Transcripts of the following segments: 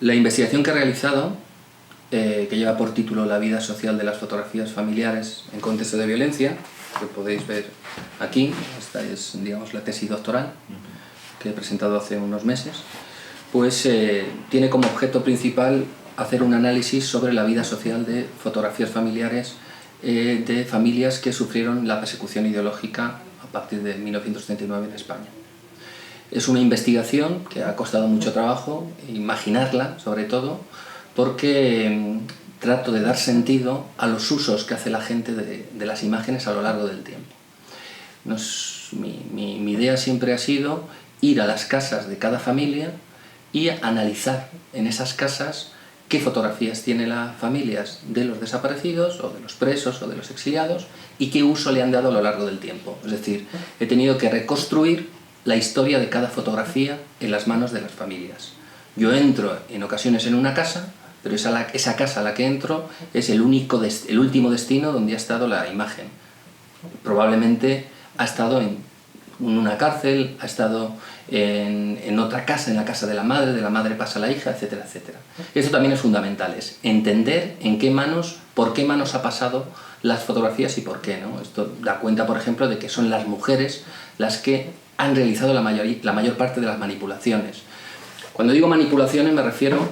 La investigación que he realizado, que lleva por título La vida social de las fotografías familiares en contexto de violencia, que podéis ver aquí, esta es, digamos, la tesis doctoral que he presentado hace unos meses, pues tiene como objeto principal hacer un análisis sobre la vida social de fotografías familiares de familias que sufrieron la persecución ideológica a partir de 1939 en España. Es una investigación que ha costado mucho trabajo, imaginarla sobre todo, porque trato de dar sentido a los usos que hace la gente de las imágenes a lo largo del tiempo. Mi idea siempre ha sido ir a las casas de cada familia y analizar en esas casas qué fotografías tiene las familias de los desaparecidos o de los presos o de los exiliados y qué uso le han dado a lo largo del tiempo. Es decir, he tenido que reconstruir la historia de cada fotografía en las manos de las familias. Yo entro en ocasiones en una casa, pero esa casa a la que entro es el último destino donde ha estado la imagen. Probablemente ha estado en una cárcel, ha estado en otra casa, en la casa de la madre pasa a la hija, etcétera, etcétera. Esto también es fundamental, es entender en qué manos, por qué manos ha pasado las fotografías y por qué, ¿no? Esto da cuenta, por ejemplo, de que son las mujeres las que han realizado la mayor parte de las manipulaciones. Cuando digo manipulaciones me refiero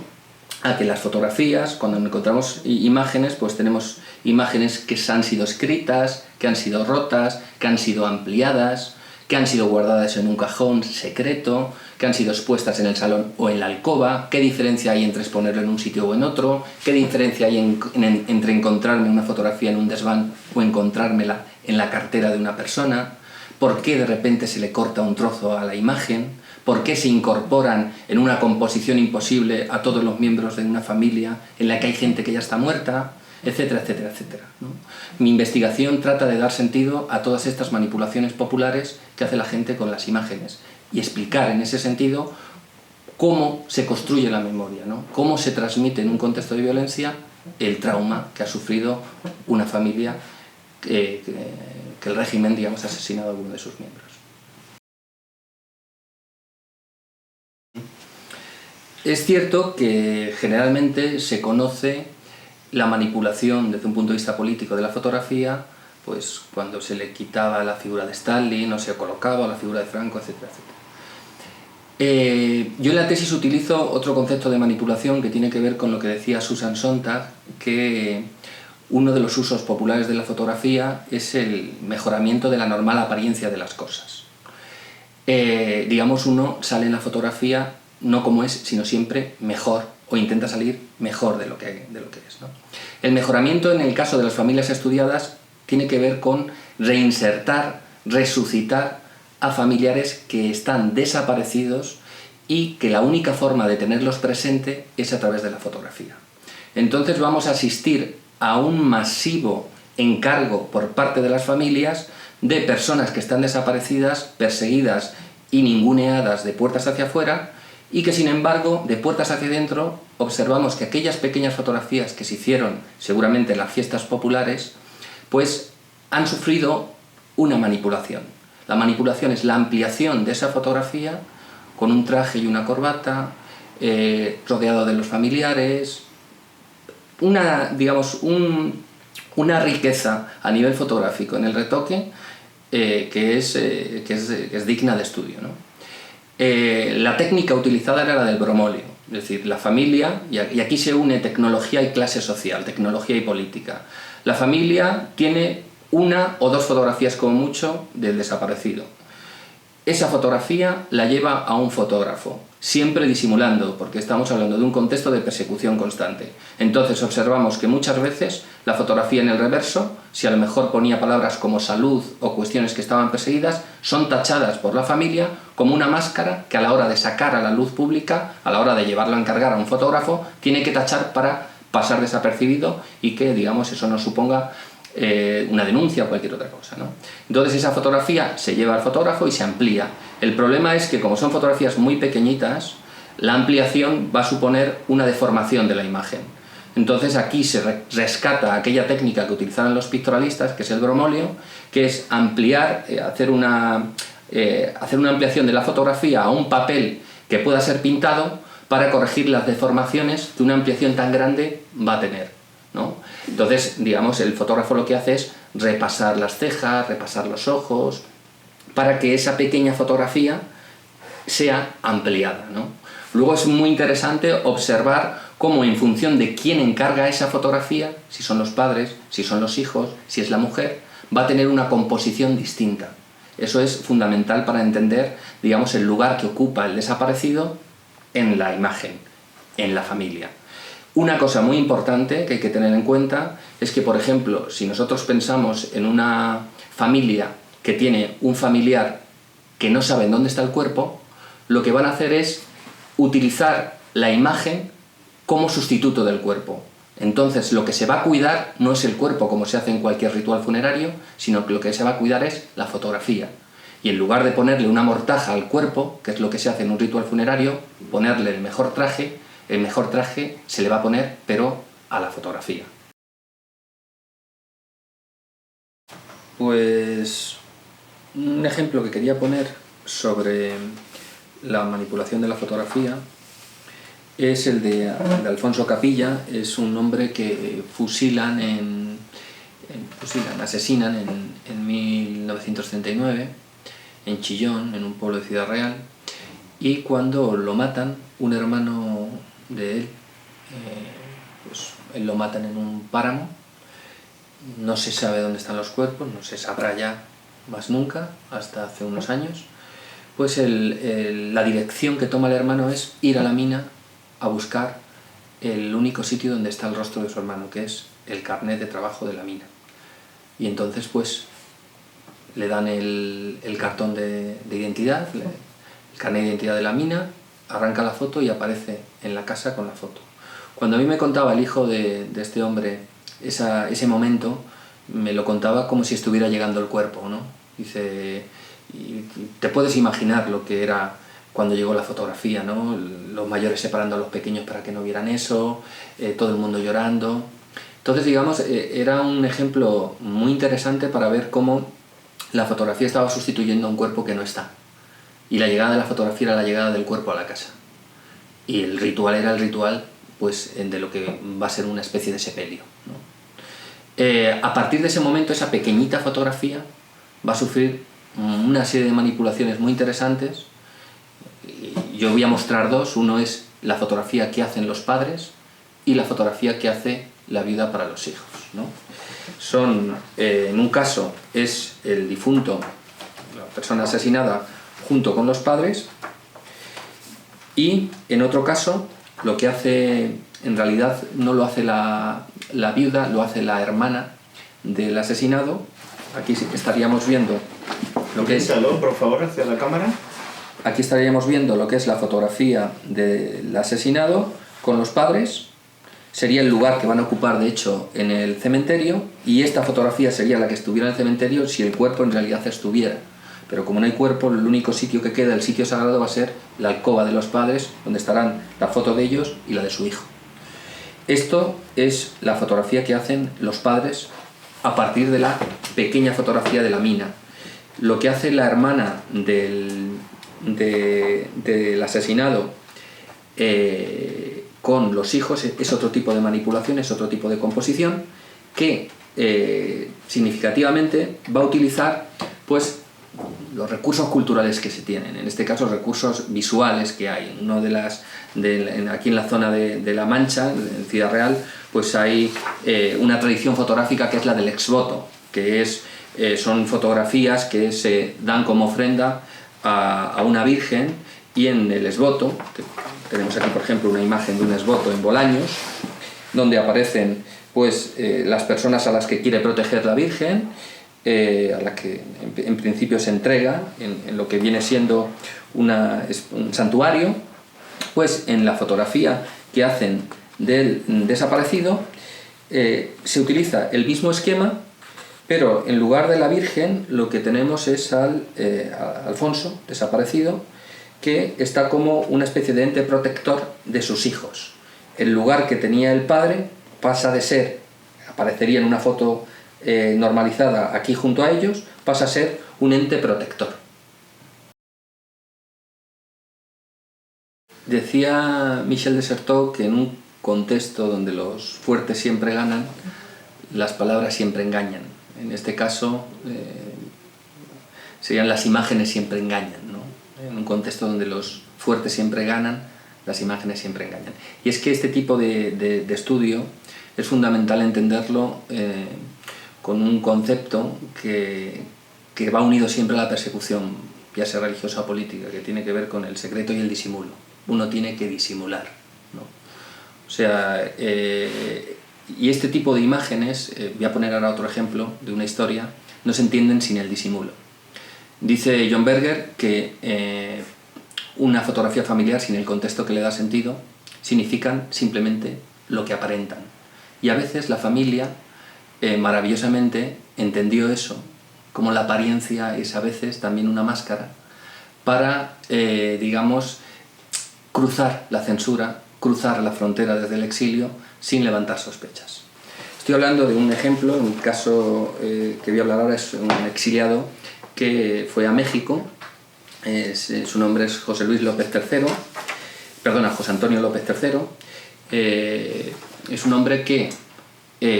a que las fotografías, cuando encontramos imágenes, pues tenemos imágenes que han sido escritas, que han sido rotas, que han sido ampliadas, que han sido guardadas en un cajón secreto, que han sido expuestas en el salón o en la alcoba, qué diferencia hay entre exponerlo en un sitio o en otro, qué diferencia hay entre encontrarme una fotografía en un desván o encontrármela en la cartera de una persona, por qué de repente se le corta un trozo a la imagen, por qué se incorporan en una composición imposible a todos los miembros de una familia en la que hay gente que ya está muerta, etcétera, etcétera, etcétera, ¿no? Mi investigación trata de dar sentido a todas estas manipulaciones populares que hace la gente con las imágenes y explicar en ese sentido cómo se construye la memoria, ¿no? Cómo se transmite en un contexto de violencia el trauma que ha sufrido una familia que el régimen, digamos, ha asesinado a alguno de sus miembros. Es cierto que generalmente se conoce la manipulación desde un punto de vista político de la fotografía, pues cuando se le quitaba la figura de Stalin o se colocaba la figura de Franco, etcétera, etcétera. Yo en la tesis utilizo otro concepto de manipulación que tiene que ver con lo que decía Susan Sontag, que uno de los usos populares de la fotografía es el mejoramiento de la normal apariencia de las cosas. Digamos, uno sale en la fotografía no como es, sino siempre mejor, o intenta salir mejor de lo que es, ¿no? El mejoramiento en el caso de las familias estudiadas tiene que ver con reinsertar, resucitar a familiares que están desaparecidos y que la única forma de tenerlos presente es a través de la fotografía. Entonces vamos a asistir a un masivo encargo por parte de las familias de personas que están desaparecidas, perseguidas y ninguneadas de puertas hacia afuera, y que sin embargo, de puertas hacia adentro, observamos que aquellas pequeñas fotografías que se hicieron seguramente en las fiestas populares, pues han sufrido una manipulación. La manipulación es la ampliación de esa fotografía con un traje y una corbata, rodeado de los familiares, una riqueza a nivel fotográfico en el retoque que es digna de estudio, ¿no? La técnica utilizada era la del bromóleo, es decir, la familia, y aquí se une tecnología y clase social, tecnología y política. La familia tiene una o dos fotografías como mucho del desaparecido. Esa fotografía la lleva a un fotógrafo, siempre disimulando, porque estamos hablando de un contexto de persecución constante. Entonces observamos que muchas veces la fotografía en el reverso, si a lo mejor ponía palabras como salud o cuestiones que estaban perseguidas, son tachadas por la familia como una máscara que a la hora de sacar a la luz pública, a la hora de llevarlo a encargar a un fotógrafo, tiene que tachar para pasar desapercibido y que, digamos, eso no suponga una denuncia o cualquier otra cosa, ¿no? Entonces esa fotografía se lleva al fotógrafo y se amplía. El problema es que como son fotografías muy pequeñitas, la ampliación va a suponer una deformación de la imagen. Entonces aquí se rescata aquella técnica que utilizaban los pictorialistas, que es el bromóleo, que es ampliar, hacer una ampliación de la fotografía a un papel que pueda ser pintado para corregir las deformaciones que una ampliación tan grande va a tener, ¿no? Entonces, digamos, el fotógrafo lo que hace es repasar las cejas, repasar los ojos, para que esa pequeña fotografía sea ampliada, ¿no? Luego es muy interesante observar cómo, en función de quién encarga esa fotografía, si son los padres, si son los hijos, si es la mujer, va a tener una composición distinta. Eso es fundamental para entender, digamos, el lugar que ocupa el desaparecido en la imagen, en la familia. Una cosa muy importante que hay que tener en cuenta es que, por ejemplo, si nosotros pensamos en una familia que tiene un familiar que no sabe dónde está el cuerpo, lo que van a hacer es utilizar la imagen como sustituto del cuerpo. Entonces, lo que se va a cuidar no es el cuerpo, como se hace en cualquier ritual funerario, sino que lo que se va a cuidar es la fotografía. Y en lugar de ponerle una mortaja al cuerpo, que es lo que se hace en un ritual funerario, ponerle el mejor traje se le va a poner, pero a la fotografía. Pues un ejemplo que quería poner sobre la manipulación de la fotografía es el de Alfonso Capilla. Es un hombre que asesinan en 1939 en Chillón, en un pueblo de Ciudad Real, y cuando lo matan, un hermano de él, pues él lo matan en un páramo. No se sabe dónde están los cuerpos, no se sabrá ya más nunca, hasta hace unos años. Pues la dirección que toma el hermano es ir a la mina a buscar el único sitio donde está el rostro de su hermano, que es el carnet de trabajo de la mina. Y entonces pues le dan el cartón de identidad, el carnet de identidad de la mina, arranca la foto y aparece en la casa con la foto. Cuando a mí me contaba el hijo de este hombre ese momento, me lo contaba como si estuviera llegando el cuerpo, ¿no? Dice, y te puedes imaginar lo que era cuando llegó la fotografía, ¿no? Los mayores separando a los pequeños para que no vieran eso, todo el mundo llorando. Entonces, digamos, era un ejemplo muy interesante para ver cómo la fotografía estaba sustituyendo a un cuerpo que no está. Y la llegada de la fotografía era la llegada del cuerpo a la casa. Y el ritual era el ritual, pues, de lo que va a ser una especie de sepelio, ¿no? A partir de ese momento, esa pequeñita fotografía va a sufrir una serie de manipulaciones muy interesantes. Yo voy a mostrar dos. Uno es la fotografía que hacen los padres y la fotografía que hace la viuda para los hijos, ¿no? En un caso es el difunto, la persona asesinada, junto con los padres, y en otro caso lo que hace, en realidad no lo hace la viuda, lo hace la hermana del asesinado. Aquí estaríamos viendo lo que es... por favor, hacia la cámara. Aquí estaríamos viendo lo que es la fotografía del asesinado con los padres. Sería el lugar que van a ocupar, de hecho, en el cementerio, y esta fotografía sería la que estuviera en el cementerio si el cuerpo en realidad estuviera. Pero como no hay cuerpo, el único sitio que queda, el sitio sagrado, va a ser la alcoba de los padres, donde estarán la foto de ellos y la de su hijo. Esto es la fotografía que hacen los padres a partir de la pequeña fotografía de la mina. Lo que hace la hermana del asesinado con los hijos es otro tipo de manipulación, es otro tipo de composición que significativamente va a utilizar pues los recursos culturales que se tienen, en este caso recursos visuales que hay. Aquí en la zona de La Mancha, en Ciudad Real, pues hay una tradición fotográfica que es la del exvoto, que son fotografías que se dan como ofrenda a una virgen, y en el exvoto, tenemos aquí por ejemplo una imagen de un exvoto en Bolaños, donde aparecen pues las personas a las que quiere proteger la Virgen, a la que en principio se entrega en lo que viene siendo un santuario. Pues en la fotografía que hacen del desaparecido se utiliza el mismo esquema, pero en lugar de la Virgen lo que tenemos es a Alfonso, desaparecido, que está como una especie de ente protector de sus hijos. El lugar que tenía el padre pasa de ser, aparecería en una foto normalizada aquí junto a ellos, pasa a ser un ente protector. Decía Michel de Certeau que en un contexto donde los fuertes siempre ganan, las palabras siempre engañan. En este caso, serían las imágenes siempre engañan, ¿no? En un contexto donde los fuertes siempre ganan, las imágenes siempre engañan. Y es que este tipo de estudio es fundamental entenderlo con un concepto que va unido siempre a la persecución, ya sea religiosa o política, que tiene que ver con el secreto y el disimulo. Uno tiene que disimular, ¿no? O sea, y este tipo de imágenes, voy a poner ahora otro ejemplo de una historia, no se entienden sin el disimulo. Dice John Berger que una fotografía familiar sin el contexto que le da sentido significan simplemente lo que aparentan. Y a veces la familia maravillosamente entendió eso, como la apariencia es a veces también una máscara para, digamos, cruzar la censura, cruzar la frontera desde el exilio sin levantar sospechas. Estoy hablando de un ejemplo, un caso que voy a hablar ahora es un exiliado que fue a México, su nombre es José Antonio López III, es un hombre que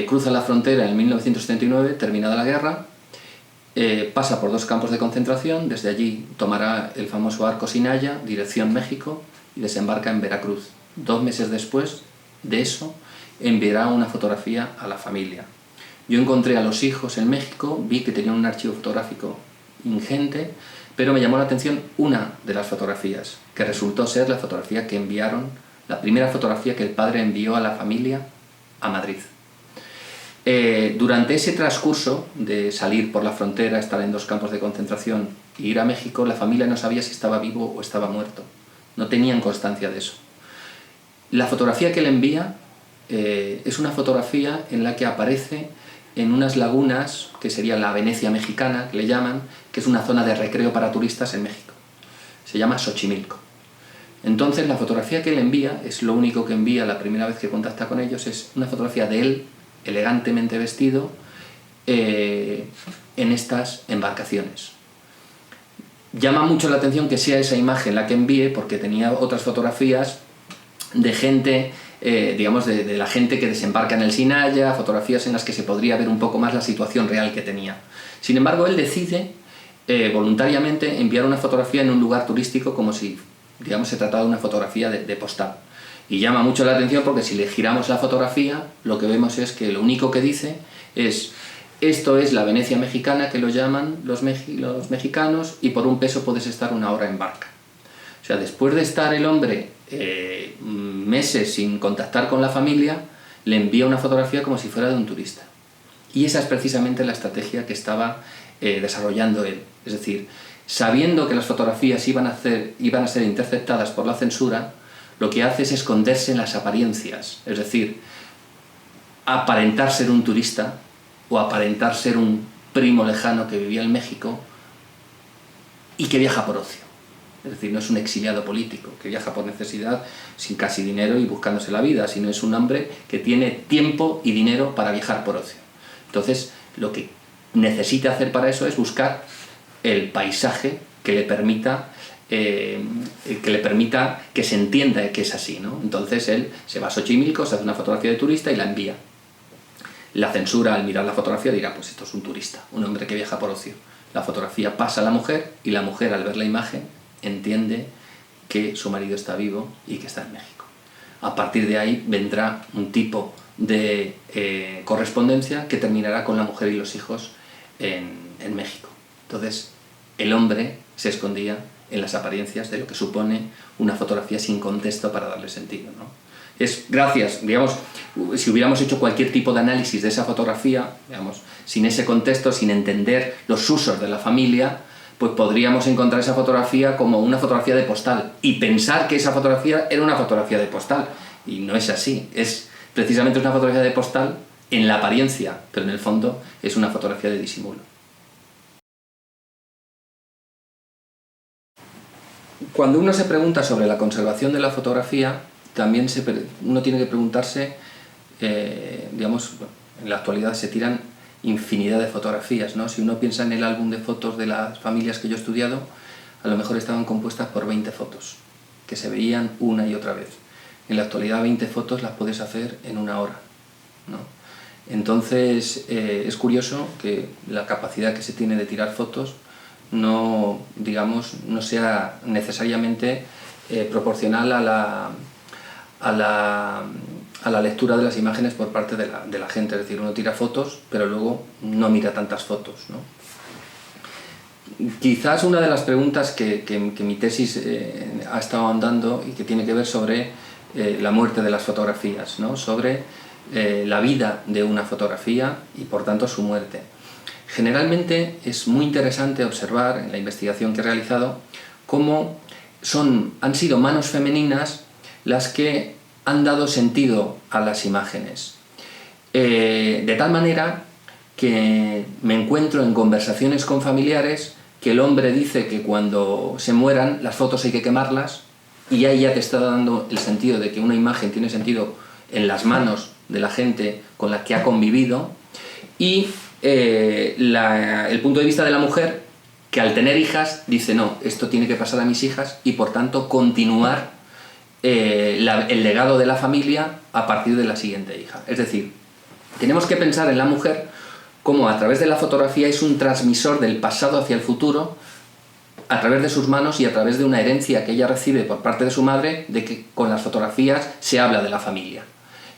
cruza la frontera en 1979, terminada la guerra, pasa por 2 campos de concentración, desde allí tomará el famoso barco Sinaya, dirección México, y desembarca en Veracruz. 2 meses después de eso, enviará una fotografía a la familia. Yo encontré a los hijos en México, vi que tenían un archivo fotográfico ingente, pero me llamó la atención una de las fotografías, que resultó ser la fotografía que enviaron, la primera fotografía que el padre envió a la familia a Madrid. Durante ese transcurso de salir por la frontera, estar en 2 campos de concentración e ir a México, la familia no sabía si estaba vivo o estaba muerto. No tenían constancia de eso. La fotografía que él envía es una fotografía en la que aparece en unas lagunas, que sería la Venecia mexicana, que le llaman, que es una zona de recreo para turistas en México. Se llama Xochimilco. Entonces la fotografía que él envía, es lo único que envía la primera vez que contacta con ellos, es una fotografía de él, elegantemente vestido, en estas embarcaciones. Llama mucho la atención que sea esa imagen la que envíe, porque tenía otras fotografías de gente, digamos, de la gente que desembarca en el Sinaya, fotografías en las que se podría ver un poco más la situación real que tenía. Sin embargo, él decide voluntariamente enviar una fotografía en un lugar turístico como si, digamos, se tratara de una fotografía de postal. Y llama mucho la atención porque si le giramos la fotografía, lo que vemos es que lo único que dice es: esto es la Venecia mexicana, que lo llaman los mexicanos, y por un peso puedes estar 1 hora en barca. O sea, después de estar el hombre meses sin contactar con la familia, le envía una fotografía como si fuera de un turista. Y esa es precisamente la estrategia que estaba desarrollando él. Es decir, sabiendo que las fotografías iban a ser interceptadas por la censura, lo que hace es esconderse en las apariencias. Es decir, aparentar ser un turista o aparentar ser un primo lejano que vivía en México y que viaja por ocio. Es decir, no es un exiliado político que viaja por necesidad, sin casi dinero y buscándose la vida, sino es un hombre que tiene tiempo y dinero para viajar por ocio. Entonces, lo que necesita hacer para eso es buscar el paisaje que le permita que se entienda que es así, ¿no? Entonces él se va a Xochimilco, se hace una fotografía de turista y la envía. La censura, al mirar la fotografía, dirá: pues esto es un turista, un hombre que viaja por ocio. La fotografía pasa a la mujer y la mujer, al ver la imagen, entiende que su marido está vivo y que está en México. A partir de ahí vendrá un tipo de correspondencia que terminará con la mujer y los hijos en México. Entonces, el hombre se escondía en las apariencias de lo que supone una fotografía sin contexto para darle sentido, ¿no? Es gracias, digamos, si hubiéramos hecho cualquier tipo de análisis de esa fotografía, digamos, sin ese contexto, sin entender los usos de la familia, pues podríamos encontrar esa fotografía como una fotografía de postal y pensar que esa fotografía era una fotografía de postal. Y no es así, es precisamente una fotografía de postal en la apariencia, pero en el fondo es una fotografía de disimulo. Cuando uno se pregunta sobre la conservación de la fotografía, también uno tiene que preguntarse, digamos, en la actualidad se tiran infinidad de fotografías, ¿no? Si uno piensa en el álbum de fotos de las familias que yo he estudiado, a lo mejor estaban compuestas por 20 fotos, que se veían una y otra vez. En la actualidad 20 fotos las puedes hacer en una hora, ¿no? Entonces es curioso que la capacidad que se tiene de tirar fotos no, digamos, no sea necesariamente proporcional a la lectura de las imágenes por parte de la gente. Es decir, uno tira fotos, pero luego no mira tantas fotos, ¿no? Quizás una de las preguntas que mi tesis ha estado ahondando y que tiene que ver sobre la muerte de las fotografías, ¿no? Sobre la vida de una fotografía y por tanto su muerte. Generalmente es muy interesante observar en la investigación que he realizado cómo han sido manos femeninas las que han dado sentido a las imágenes. De tal manera que me encuentro en conversaciones con familiares que el hombre dice que cuando se mueran las fotos hay que quemarlas, y ahí ya te está dando el sentido de que una imagen tiene sentido en las manos de la gente con la que ha convivido, y el punto de vista de la mujer, que al tener hijas dice no, esto tiene que pasar a mis hijas y por tanto continuar el legado de la familia a partir de la siguiente hija. Es decir, tenemos que pensar en la mujer como a través de la fotografía es un transmisor del pasado hacia el futuro, a través de sus manos y a través de una herencia que ella recibe por parte de su madre, de que con las fotografías se habla de la familia.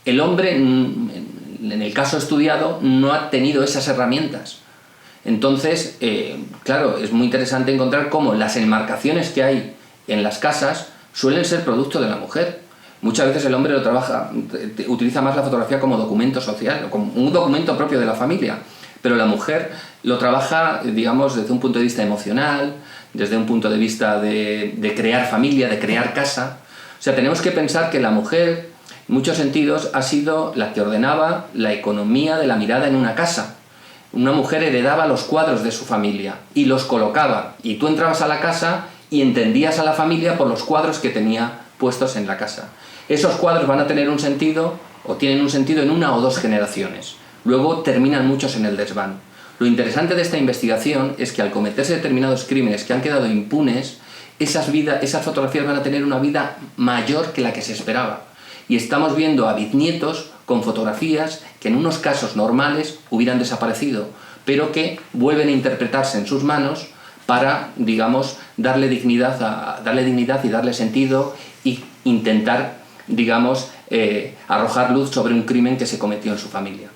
El hombre, en el caso estudiado, no ha tenido esas herramientas. Entonces, claro, es muy interesante encontrar cómo las enmarcaciones que hay en las casas suelen ser producto de la mujer. Muchas veces el hombre utiliza más la fotografía como documento social, como un documento propio de la familia, pero la mujer lo trabaja, digamos, desde un punto de vista emocional, desde un punto de vista de crear familia, de crear casa. O sea, tenemos que pensar que la mujer, en muchos sentidos, ha sido la que ordenaba la economía de la mirada en una casa. Una mujer heredaba los cuadros de su familia y los colocaba, y tú entrabas a la casa y entendías a la familia por los cuadros que tenía puestos en la casa. Esos cuadros van a tener un sentido, o tienen un sentido en una o dos generaciones. Luego terminan muchos en el desván. Lo interesante de esta investigación es que al cometerse determinados crímenes que han quedado impunes, esas fotografías van a tener una vida mayor que la que se esperaba. Y estamos viendo a bisnietos con fotografías que en unos casos normales hubieran desaparecido, pero que vuelven a interpretarse en sus manos para, digamos, darle dignidad y darle sentido y intentar, digamos, arrojar luz sobre un crimen que se cometió en su familia.